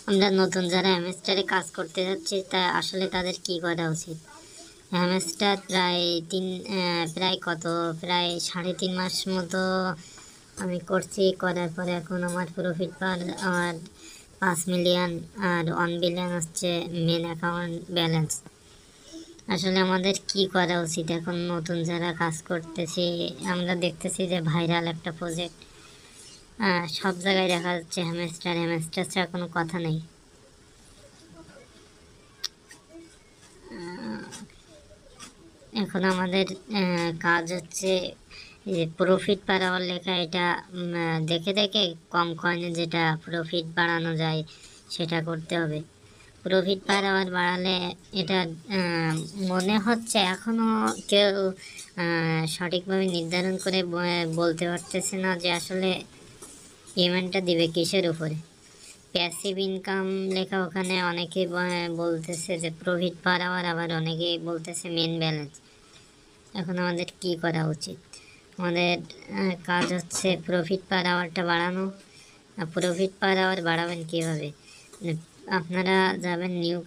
আমরা নতুন যারা হ্যামস্টারে কাজ করতে যাচ্ছি তা আসলে তাদের কি করা উচিত? হ্যামস্টার প্রায় 3.5 মাস মতো আমি করছি। করার পরে এখন আমার প্রফিট পার আমার 5 মিলিয়ন আর 1 বিলিয়ন হচ্ছে মেন অ্যাকাউন্ট ব্যালেন্স। আসলে আমাদের কি করা উচিত? এখন নতুন যারা কাজ করতেছি আমরা দেখতেছি যে ভাইরাল একটা প্রজেক্ট, সব জায়গায় দেখা যাচ্ছে হ্যামস্টার হ্যামস্টার ছাড়া কোনো কথা নেই। এখন আমাদের কাজ হচ্ছে যে প্রফিট বাড়াবার লেখা এটা দেখে দেখে কম কয়েনে যেটা প্রফিট বাড়ানো যায় সেটা করতে হবে। প্রফিট বাড়ালে এটা মনে হচ্ছে এখনও কেউ সঠিকভাবে নির্ধারণ করে বলতে পারতেছে না যে আসলে পেমেন্টটা দিবে কিসের উপরে। প্যাসিভ ইনকাম লেখা ওখানে অনেকে বলতেছে যে প্রফিট বাড়াবার, আবার অনেকেই বলতেছে মেন ব্যালেন্স। এখন আমাদের কি করা উচিত? আমাদের কাজ হচ্ছে প্রফিট পার আওয়ারটা বাড়ানো। প্রফিট পার আওয়ার বাড়াবেন কীভাবে? আপনারা যাবেন নিউ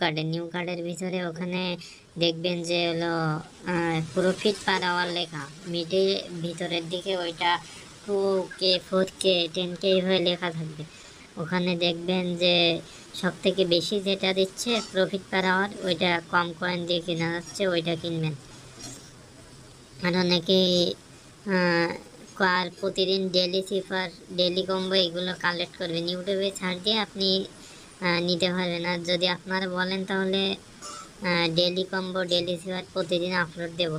কার্ডের ভিতরে, ওখানে দেখবেন যে হলো প্রফিট পার আওয়ার লেখা মিডে ভিতরের দিকে, ওইটা 2K 4K 10K হয়ে লেখা থাকবে। ওখানে দেখবেন যে সব থেকে বেশি যেটা দিচ্ছে প্রফিট পার আওয়ার, ওইটা কম কয়েন দিয়ে কেনা যাচ্ছে, ওইটা কিনবেন। আর অনেকেই আর প্রতিদিন ডেলি কম্বো এগুলো কালেক্ট করবেন। ইউটিউবে ছাড় দিয়ে আপনি নিতে পারবেন। আর যদি আপনারা বলেন তাহলে ডেলি কম্বো ডেলি সিফার প্রতিদিন আপলোড দেব।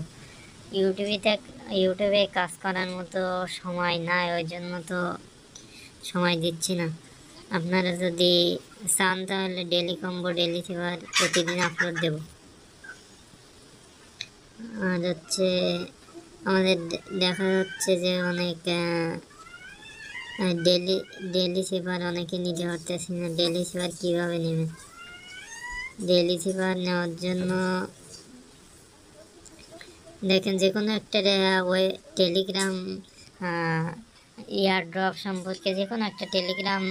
ইউটিউবে কাজ করার মতো সময় নাই, ওই জন্য তো সময় দিচ্ছি না। আপনারা যদি চান তাহলে ডেলি কম্বো ডেলি সিফার প্রতিদিন আপলোড দেব। আর হচ্ছে আমাদের দেখা যাচ্ছে যে অনেক ডেলি সেভার অনেকে নিতে পারতেছি না। ডেলি সেভার কীভাবে নেবেন? ডেলি সেভার নেওয়ার জন্য দেখেন যে কোনো একটা টেলিগ্রাম এয়ারড্রপ সম্পর্কে যে কোনো একটা টেলিগ্রাম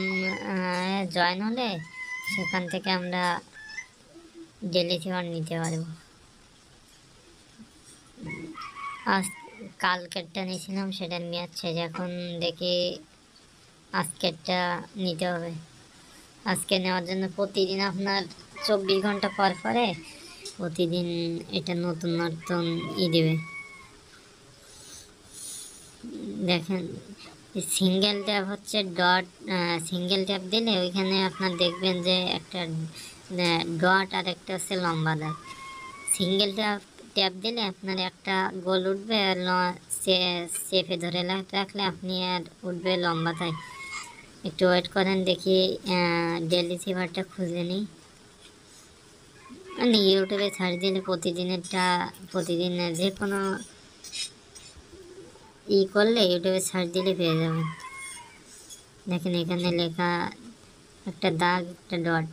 জয়েন হলে সেখান থেকে আমরা ডেলি সেভার নিতে পারবো। আজ কালকেরটা নিয়েছিলাম, সেটার মেয়াদ শেষ। এখন দেখি আজকেরটা নিতে হবে। আজকে নেওয়ার জন্য প্রতিদিন আপনার 24 ঘন্টা পর পরে প্রতিদিন এটা নতুন নতুন দেবে। দেখেন সিঙ্গেল ট্যাপ হচ্ছে সিঙ্গেল ট্যাপ দিলে ওইখানে আপনার দেখবেন যে একটা ডট আর একটা হচ্ছে লম্বা দাগ। সিঙ্গেল ট্যাপ দিলে আপনার একটা গোল উঠবে, সেফে ধরে রাখলে আপনি আর উঠবে লম্বাটায়। একটু ওয়েট করেন, দেখি ডেলি সেভারটা খুঁজে নিই। মানে ইউটিউবে সার্চ দিলে প্রতিদিন যে কোনো করলে ইউটিউবে সার্চ দিলে পেয়ে যাবেন। দেখেন এখানে লেখা একটা দাগ, একটা ডট।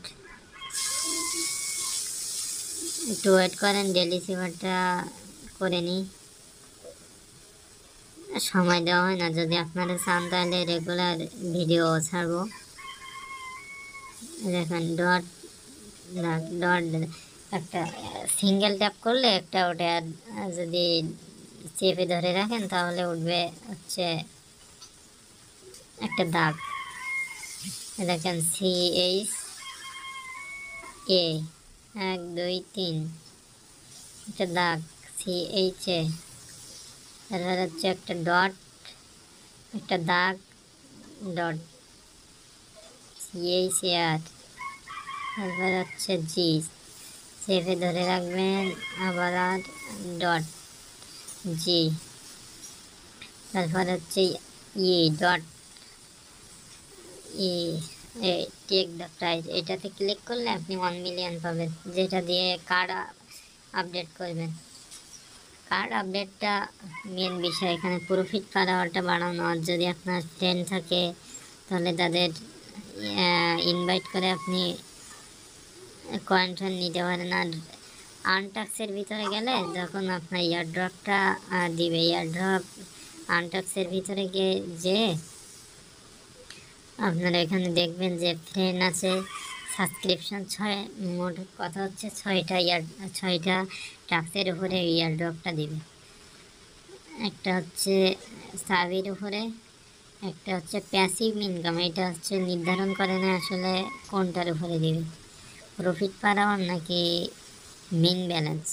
একটু ওয়েট করেন, ডেলি সেভারটা করে নিই। সময় দেওয়া হয় না। যদি আপনারা চান তাহলে রেগুলার ভিডিও ছাড়বো। দেখেন ডট একটা সিঙ্গেল ট্যাপ করলে একটা ওটা, যদি চেপে ধরে রাখেন তাহলে উঠবে হচ্ছে একটা দাগ। দেখেন CHA 1 2 3 একটা দাগ CHA, তারপর হচ্ছে একটা ডট, একটা দাগ, ডট CHR, তারপর হচ্ছে জি, চেপে ধরে রাখবেন, আবার আর ডট জি, তারপর হচ্ছে ডট টেক দ্য প্রাইস। এটাতে ক্লিক করলে আপনি 1 মিলিয়ন পাবেন, যেটা দিয়ে কার্ড আপডেট করবেন। কার্ড আপডেটটা মেন বিষয় এখানে। প্রফিট পার আওয়ারটা বাড়ানো। আর যদি আপনার ফ্রেন্ড থাকে তাহলে তাদের ইনভাইট করে আপনি কয়েন নিতে পারেন। আর আনটাক্সের ভিতরে গেলে যখন আপনার এয়ারড্রপটা দিবে, এয়ারড্রপ আনটাক্সের ভিতরে যে আপনারা এখানে দেখবেন যে ফ্রেন্ড আছে, সাবস্ক্রিপশন 6, মোট কথা হচ্ছে 6টা টাস্কের উপরে ইয়ারড্রপটা দিবে। একটা হচ্ছে সাবির উপরে, একটা হচ্ছে প্যাসিভ ইনকাম, এটা হচ্ছে নির্ধারণ করে না আসলে কোনটার উপরে দিবে, প্রফিট পার আওয়ার নাকি মেইন ব্যালেন্স।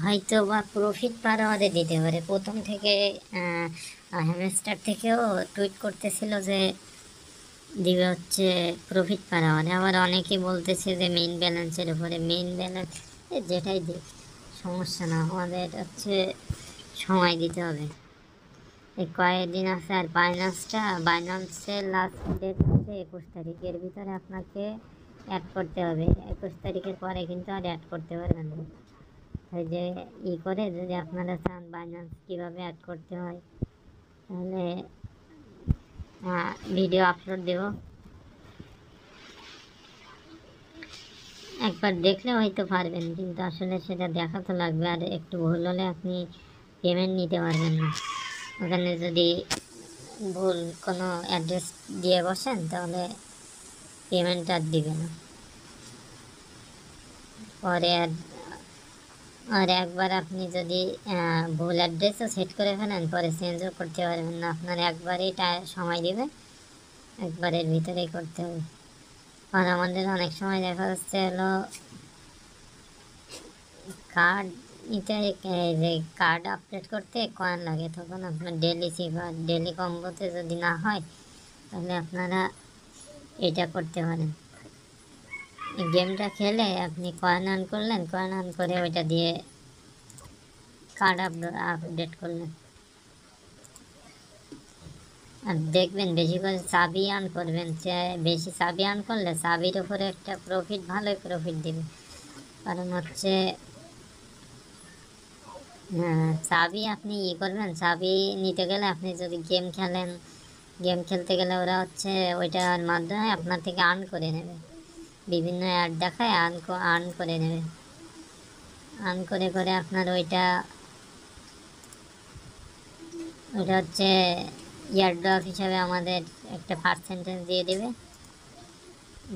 হয়তো বা প্রফিট পার আওয়ারে দিতে পারে। প্রথম থেকে হ্যামস্টার থেকেও টুইট করতেছিল যে দিবে হচ্ছে প্রফিট পার আওয়ারে, আবার অনেকে বলতেছে যে মেইন ব্যালেন্সের উপরে। মেইন ব্যালেন্স যেটাই দিক সমস্যা না, আমাদের হচ্ছে সময় দিতে হবে। এই কয়েকদিন আছে। আর বাইন্যান্সের লাস্ট ডেট হচ্ছে 21 তারিখের ভিতরে আপনাকে অ্যাড করতে হবে। 21 তারিখের পরে কিন্তু আর অ্যাড করতে পারবেন না। তাই যে করে যদি আপনারা চান বাইন্যান্স কীভাবে অ্যাড করতে হয়, তাহলে ভিডিও আপলোড দেব, একবার দেখলে হয়তো পারবেন, কিন্তু আসলে সেটা দেখা তো লাগবে। আর একটু ভুল হলে আপনি পেমেন্ট নিতে পারবেন না। ওখানে যদি ভুল কোনো অ্যাড্রেস দিয়ে বসেন তাহলে পেমেন্ট আর দিবে না পরে। আর একবার আপনি যদি ভুল অ্যাড্রেসও সেট করে ফেলেন পরে চেঞ্জও করতে পারবেন না। আপনার একবারই সময় দেবে, একবারের ভিতরেই করতে হবে। আর আমাদের অনেক সময় দেখা যাচ্ছে হলো কার্ড নিতে, যে কার্ড আপডেট করতে কয়েন লাগে, তখন আপনার ডেলি সিভার ডেলি কম্বোতে যদি না হয় তাহলে আপনারা এটা করতে পারেন। গেমটা খেলে আপনি কয়েন আর্ন করলেন, কয়েন আর্ন করে ওইটা দিয়ে কার্ড আপডেট করলেন। আর দেখবেন বেশি করে চাবি আর্ন করবেন, বেশি চাবি আর্ন করলে চাবির উপরে একটা প্রফিট, ভালোই প্রফিট দেবে। কারণ হচ্ছে চাবি আপনি করবেন, চাবি নিতে গেলে আপনি যদি গেম খেলেন, গেম খেলতে গেলে ওরা হচ্ছে ওইটার মাধ্যমে আপনার থেকে আর্ন করে নেবে, বিভিন্ন অ্যাড দেখায় আর্ন করে নেবে। আর্ন করে করে আপনার ওইটা হচ্ছে ইয়ারড্রপ হিসাবে আমাদের একটা পার্সেন্টেজ দিয়ে দেবে,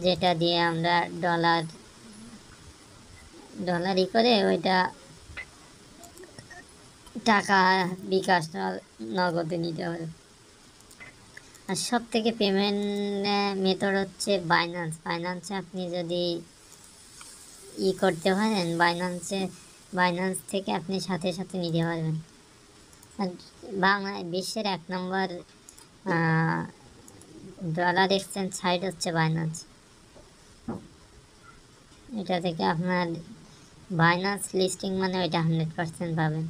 যেটা দিয়ে আমরা ডলার করে ওইটা টাকা বিকাশ নগদে নিতে হবে। আর সব থেকে পেমেন্ট মেথড হচ্ছে বাইন্যান্সে আপনি যদি করতে পারেন, বাইন্যান্স থেকে আপনি সাথে সাথে নিতে পারবেন। আর বিশ্বের 1 নম্বর ডলার এক্সচেঞ্জ সাইট হচ্ছে বাইন্যান্স। এটা থেকে আপনার বাইন্যান্স লিস্টিং মানে ওইটা 100% পাবেন।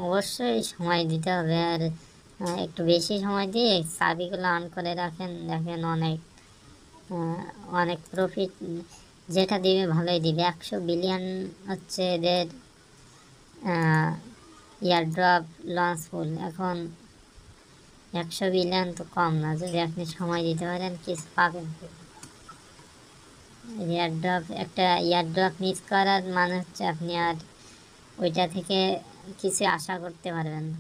অবশ্যই সময় দিতে হবে, আর একটু বেশি সময় দিয়ে চাবিগুলো অন করে রাখেন, দেখেন অনেক প্রফিট যেটা দিবে ভালোই দিবে। 100 বিলিয়ন হচ্ছে এদের ইয়ারড্রপ লঞ্চ ফুল। এখন 100 বিলিয়ন তো কম না, যদি আপনি সময় দিতে পারেন কিছু পাবেন। একটা ইয়ারড্রপ মিস করার মানে হচ্ছে আপনি আর ওইটা থেকে কিছু আশা করতে পারবেন না।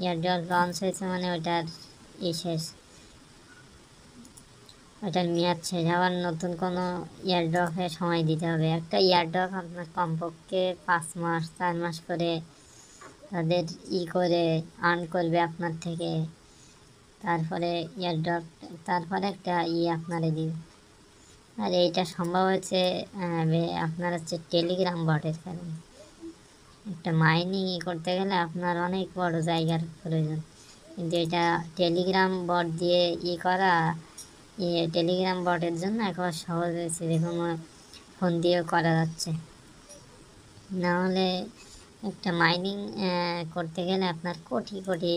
ইয়ারড্রপ লঞ্চ হয়েছে মানে ওইটার শেষ, ওইটার মেয়াদ শেষ, আবার নতুন কোনো ইয়ারড্রপে সময় দিতে হবে। একটা ইয়ারড্রপ আপনার কমপক্ষে 5 মাস 4 মাস করে তাদের করে আর্ন করবে আপনার থেকে, তারপরে ইয়ারড্রপ, তারপরে একটা আপনারে দিবে। আর এইটা সম্ভব হচ্ছে আপনার হচ্ছে টেলিগ্রাম বটের কারণে। একটা মাইনিং করতে গেলে আপনার অনেক বড় জায়গার প্রয়োজন, কিন্তু এটা টেলিগ্রাম বট দিয়ে করা, টেলিগ্রাম বটের জন্য এখন সহজ হয়েছে, যে কোনো ফোন দিয়েও করা যাচ্ছে। নাহলে একটা মাইনিং করতে গেলে আপনার কোটি কোটি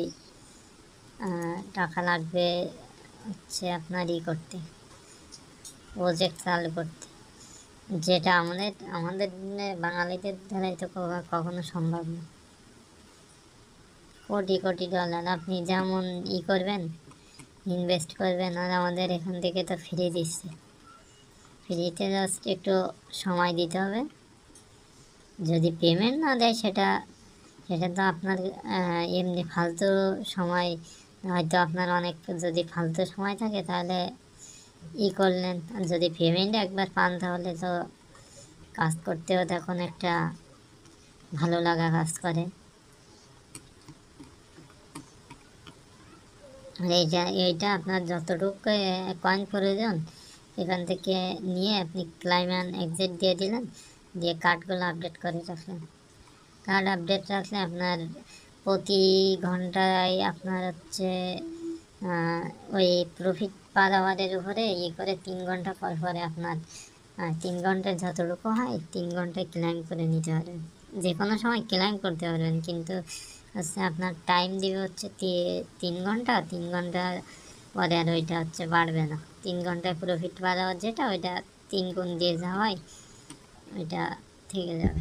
টাকা লাগবে হচ্ছে আপনার করতে, প্রজেক্ট চালু করতে, যেটা আমাদের বাঙালিদের দ্বারাই তো কখনো সম্ভব না। কোটি কোটি ডলার আপনি যেমন করবেন, ইনভেস্ট করবেন, আর আমাদের এখান থেকে তো ফ্রি দিচ্ছে। ফ্রিতে জাস্ট একটু সময় দিতে হবে, যদি পেমেন্ট না দেয় সেটা তো আপনার এমনি ফালতু সময় হয়তো আপনার অনেক যদি ফালতু সময় থাকে তাহলে করলেন, আর যদি পেমেন্ট একবার পান তাহলে তো কাজ করতেও তখন একটা ভালো লাগা কাজ করে। আর এইটা আপনার যতটুকু কয়েন প্রয়োজন এখান থেকে নিয়ে আপনি ক্লাইম অ্যান্ড এক্সিট দিয়ে দিলেন, দিয়ে কার্ডগুলো আপডেট করে রাখলেন। কার্ড আপডেট রাখলে আপনার প্রতি ঘন্টায় আপনার হচ্ছে ওই প্রফিট পার আওয়ারের উপরে করে 3 ঘন্টা পর পরে আপনার 3 ঘন্টায় যতটুকু হয় 3 ঘন্টায় ক্লাইম করে নিতে পারবেন। যে কোনো সময় ক্লাইম করতে পারবেন, কিন্তু হচ্ছে আপনার টাইম দিবে হচ্ছে 3 ঘন্টা। 3 ঘন্টা পরে আর ওইটা হচ্ছে বাড়বে না। 3 ঘন্টায় প্রফিট পার আওয়ার যেটা ওইটা 3 গুণ দিয়ে যা হয় ওইটা থেকে যাবে।